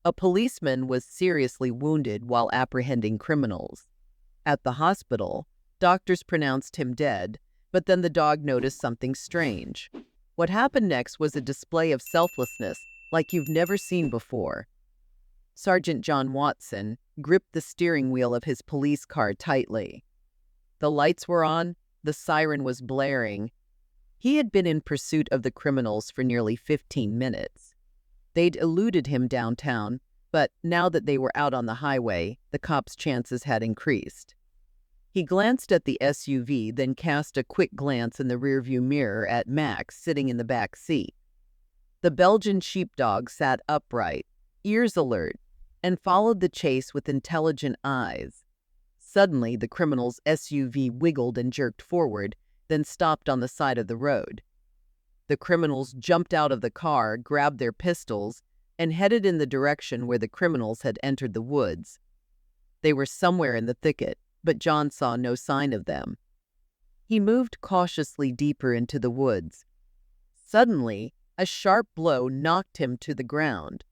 A policeman was seriously wounded while apprehending criminals. At the hospital, doctors pronounced him dead, but then the dog noticed something strange. What happened next was a display of selflessness like you've never seen before. Sergeant John Watson gripped the steering wheel of his police car tightly. The lights were on, the siren was blaring. He had been in pursuit of the criminals for nearly 15 minutes. They'd eluded him downtown, but now that they were out on the highway, the cops' chances had increased. He glanced at the SUV, then cast a quick glance in the rearview mirror at Max sitting in the back seat. The Belgian sheepdog sat upright, ears alert, and followed the chase with intelligent eyes. Suddenly, the criminal's SUV wiggled and jerked forward, then stopped on the side of the road. The criminals jumped out of the car, grabbed their pistols, and headed in the direction where the criminals had entered the woods. They were somewhere in the thicket, but John saw no sign of them. He moved cautiously deeper into the woods. Suddenly, a sharp blow knocked him to the ground.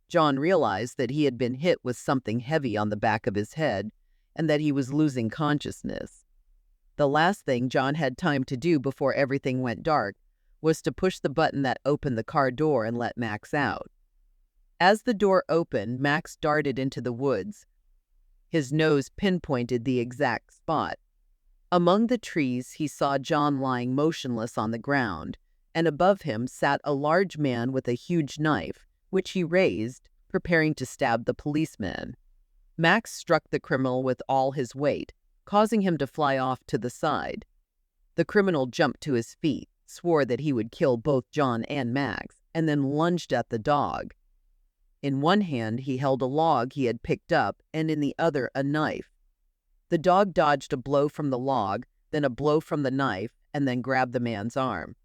John realized that he had been hit with something heavy on the back of his head and that he was losing consciousness. The last thing John had time to do before everything went dark was to push the button that opened the car door and let Max out. As the door opened, Max darted into the woods. His nose pinpointed the exact spot. Among the trees, he saw John lying motionless on the ground, and above him sat a large man with a huge knife, which he raised, preparing to stab the policeman. Max struck the criminal with all his weight, causing him to fly off to the side. The criminal jumped to his feet, swore that he would kill both John and Max, and then lunged at the dog. In one hand, he held a log he had picked up, and in the other, a knife. The dog dodged a blow from the log, then a blow from the knife, and then grabbed the man's arm.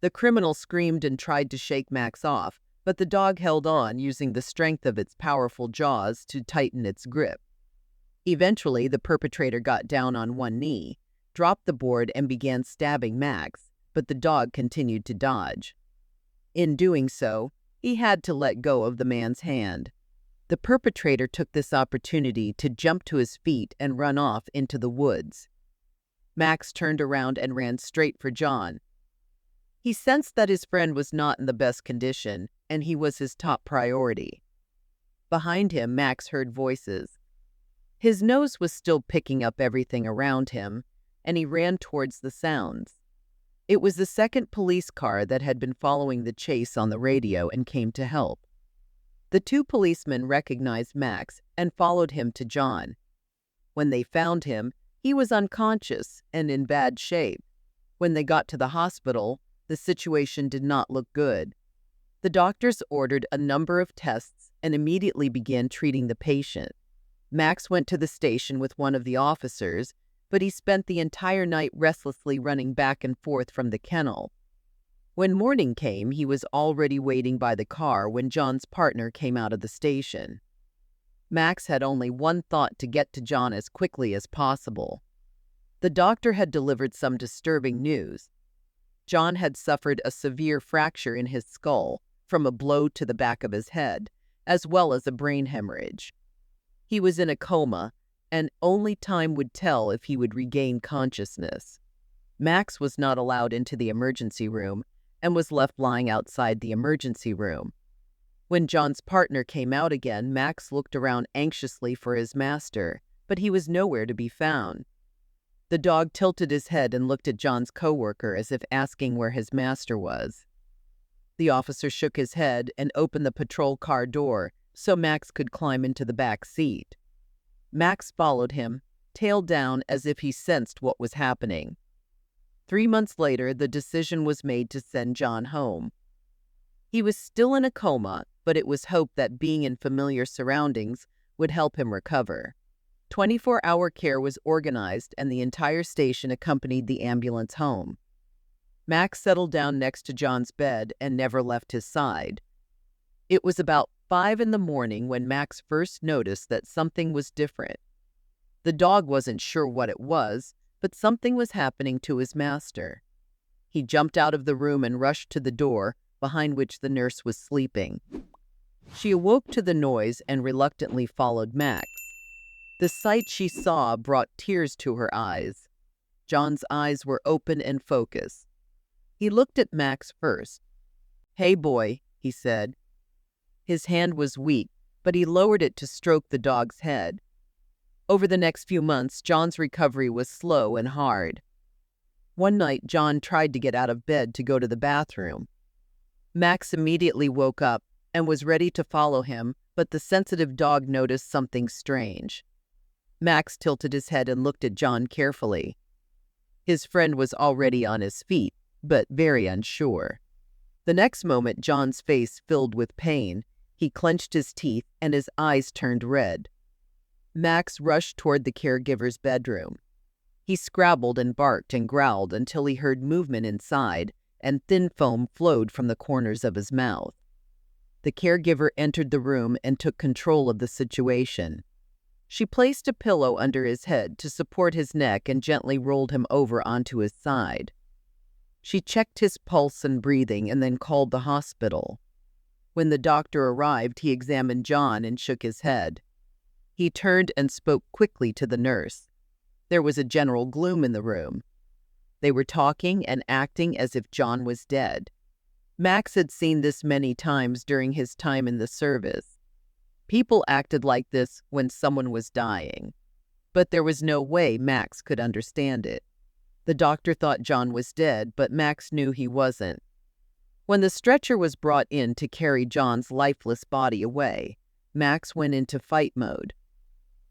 The criminal screamed and tried to shake Max off, but the dog held on, using the strength of its powerful jaws to tighten its grip. Eventually, the perpetrator got down on one knee, dropped the board, and began stabbing Max, but the dog continued to dodge. In doing so, he had to let go of the man's hand. The perpetrator took this opportunity to jump to his feet and run off into the woods. Max turned around and ran straight for John. He sensed that his friend was not in the best condition, and he was his top priority. Behind him, Max heard voices. His nose was still picking up everything around him, and he ran towards the sounds. It was the second police car that had been following the chase on the radio and came to help. The two policemen recognized Max and followed him to John. When they found him, he was unconscious and in bad shape. When they got to the hospital, the situation did not look good. The doctors ordered a number of tests and immediately began treating the patient. Max went to the station with one of the officers, but he spent the entire night restlessly running back and forth from the kennel. When morning came, he was already waiting by the car when John's partner came out of the station. Max had only one thought: to get to John as quickly as possible. The doctor had delivered some disturbing news. John had suffered a severe fracture in his skull from a blow to the back of his head, as well as a brain hemorrhage. He was in a coma, and only time would tell if he would regain consciousness. Max was not allowed into the emergency room and was left lying outside the emergency room. When John's partner came out again, Max looked around anxiously for his master, but he was nowhere to be found. The dog tilted his head and looked at John's coworker as if asking where his master was. The officer shook his head and opened the patrol car door so Max could climb into the back seat. Max followed him, tail down, as if he sensed what was happening. 3 months later, the decision was made to send John home. He was still in a coma, but it was hoped that being in familiar surroundings would help him recover. 24-hour care was organized, and the entire station accompanied the ambulance home. Max settled down next to John's bed and never left his side. It was about 5 in the morning when Max first noticed that something was different. The dog wasn't sure what it was, but something was happening to his master. He jumped out of the room and rushed to the door, behind which the nurse was sleeping. She awoke to the noise and reluctantly followed Max. The sight she saw brought tears to her eyes. John's eyes were open and focused. He looked at Max first. "Hey, boy," he said. His hand was weak, but he lowered it to stroke the dog's head. Over the next few months, John's recovery was slow and hard. One night, John tried to get out of bed to go to the bathroom. Max immediately woke up and was ready to follow him, but the sensitive dog noticed something strange. Max tilted his head and looked at John carefully. His friend was already on his feet, but very unsure. The next moment, John's face filled with pain. He clenched his teeth and his eyes turned red. Max rushed toward the caregiver's bedroom. He scrabbled and barked and growled until he heard movement inside, and thin foam flowed from the corners of his mouth. The caregiver entered the room and took control of the situation. She placed a pillow under his head to support his neck and gently rolled him over onto his side. She checked his pulse and breathing and then called the hospital. When the doctor arrived, he examined John and shook his head. He turned and spoke quickly to the nurse. There was a general gloom in the room. They were talking and acting as if John was dead. Max had seen this many times during his time in the service. People acted like this when someone was dying. But there was no way Max could understand it. The doctor thought John was dead, but Max knew he wasn't. When the stretcher was brought in to carry John's lifeless body away, Max went into fight mode.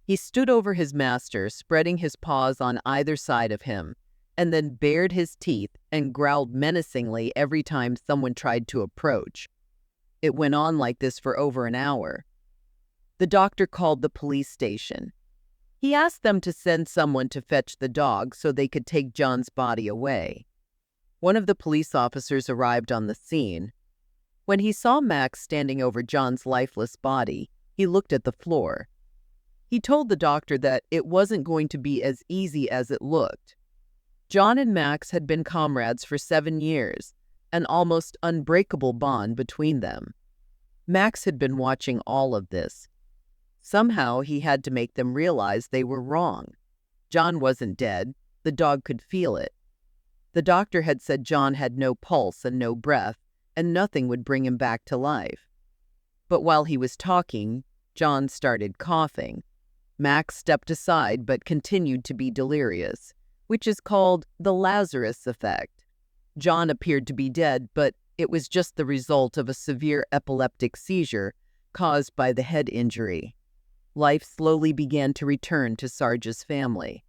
He stood over his master, spreading his paws on either side of him, and then bared his teeth and growled menacingly every time someone tried to approach. It went on like this for over an hour. The doctor called the police station. He asked them to send someone to fetch the dog so they could take John's body away. One of the police officers arrived on the scene. When he saw Max standing over John's lifeless body, he looked at the floor. He told the doctor that it wasn't going to be as easy as it looked. John and Max had been comrades for 7 years, an almost unbreakable bond between them. Max had been watching all of this. Somehow he had to make them realize they were wrong. John wasn't dead. The dog could feel it. The doctor had said John had no pulse and no breath, and nothing would bring him back to life. But while he was talking, John started coughing. Max stepped aside but continued to be delirious, which is called the Lazarus effect. John appeared to be dead, but it was just the result of a severe epileptic seizure caused by the head injury. Life slowly began to return to Sarge's family.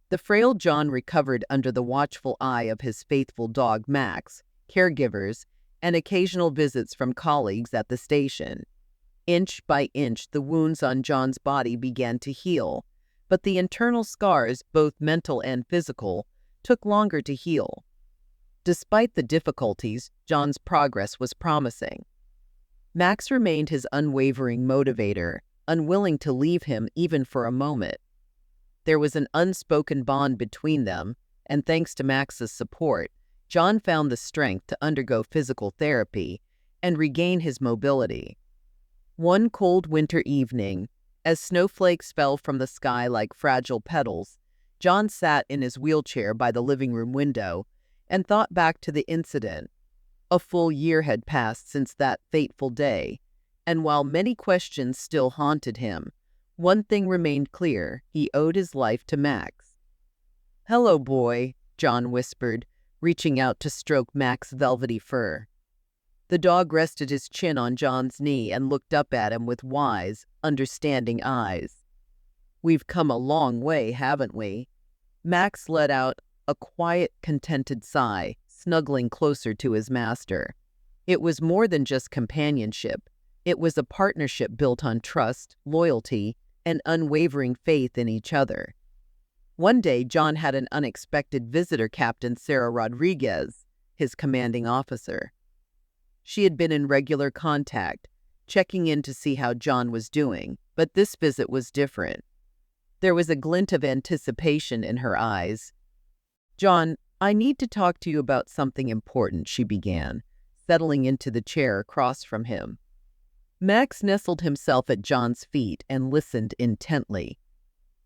The frail John recovered under the watchful eye of his faithful dog Max, caregivers, and occasional visits from colleagues at the station. Inch by inch, the wounds on John's body began to heal, but the internal scars, both mental and physical, took longer to heal. Despite the difficulties, John's progress was promising. Max remained his unwavering motivator, unwilling to leave him even for a moment. There was an unspoken bond between them, and thanks to Max's support, John found the strength to undergo physical therapy and regain his mobility. One cold winter evening, as snowflakes fell from the sky like fragile petals, John sat in his wheelchair by the living room window and thought back to the incident. A full year had passed since that fateful day, and while many questions still haunted him, one thing remained clear: he owed his life to Max. "Hello, boy," John whispered, reaching out to stroke Max's velvety fur. The dog rested his chin on John's knee and looked up at him with wise, understanding eyes. "We've come a long way, haven't we?" Max let out a quiet, contented sigh, snuggling closer to his master. It was more than just companionship. It was a partnership built on trust, loyalty, and unwavering faith in each other. One day, John had an unexpected visitor, Captain Sarah Rodriguez, his commanding officer. She had been in regular contact, checking in to see how John was doing, but this visit was different. There was a glint of anticipation in her eyes. "John, I need to talk to you about something important," she began, settling into the chair across from him. Max nestled himself at John's feet and listened intently.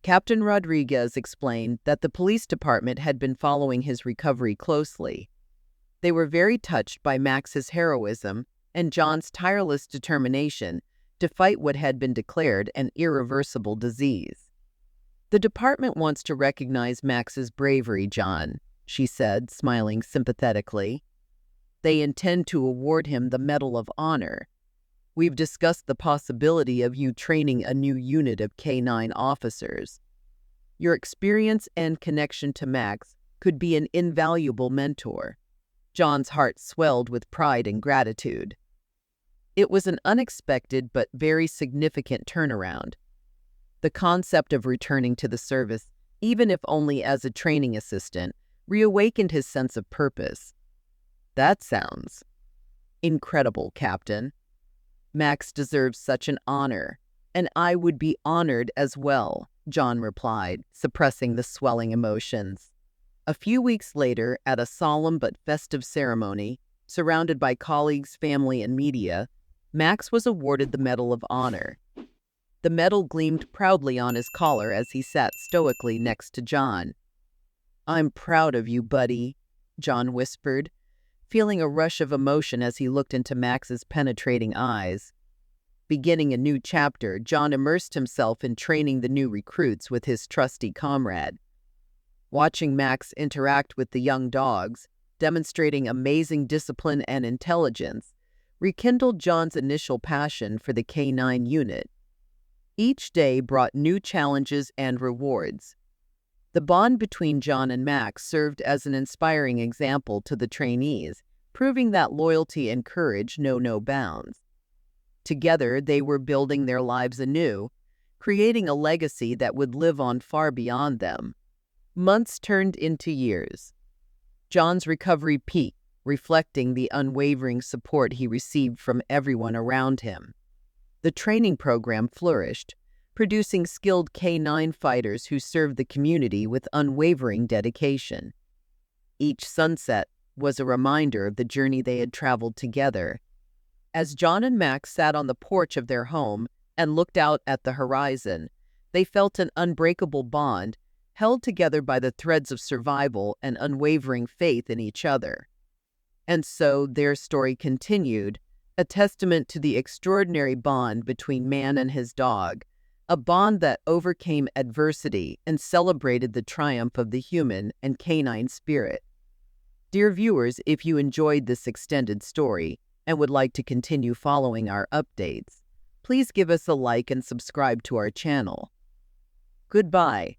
Captain Rodriguez explained that the police department had been following his recovery closely. They were very touched by Max's heroism and John's tireless determination to fight what had been declared an irreversible disease. "The department wants to recognize Max's bravery, John," she said, smiling sympathetically. "They intend to award him the Medal of Honor. We've discussed the possibility of you training a new unit of K-9 officers. Your experience and connection to Max could be an invaluable mentor." John's heart swelled with pride and gratitude. It was an unexpected but very significant turnaround. The concept of returning to the service, even if only as a training assistant, reawakened his sense of purpose. "That sounds incredible, Captain. Max deserves such an honor, and I would be honored as well," John replied, suppressing the swelling emotions. A few weeks later, at a solemn but festive ceremony, surrounded by colleagues, family, and media, Max was awarded the Medal of Honor. The medal gleamed proudly on his collar as he sat stoically next to John. "I'm proud of you, buddy," John whispered, feeling a rush of emotion as he looked into Max's penetrating eyes. Beginning a new chapter, John immersed himself in training the new recruits with his trusty comrade. Watching Max interact with the young dogs, demonstrating amazing discipline and intelligence, rekindled John's initial passion for the K-9 unit. Each day brought new challenges and rewards. The bond between John and Max served as an inspiring example to the trainees, proving that loyalty and courage know no bounds. Together, they were building their lives anew, creating a legacy that would live on far beyond them. Months turned into years. John's recovery peaked, reflecting the unwavering support he received from everyone around him. The training program flourished, producing skilled K-9 fighters who served the community with unwavering dedication. Each sunset was a reminder of the journey they had traveled together. As John and Max sat on the porch of their home and looked out at the horizon, they felt an unbreakable bond, held together by the threads of survival and unwavering faith in each other. And so their story continued, a testament to the extraordinary bond between man and his dog, a bond that overcame adversity and celebrated the triumph of the human and canine spirit. Dear viewers, if you enjoyed this extended story and would like to continue following our updates, please give us a like and subscribe to our channel. Goodbye.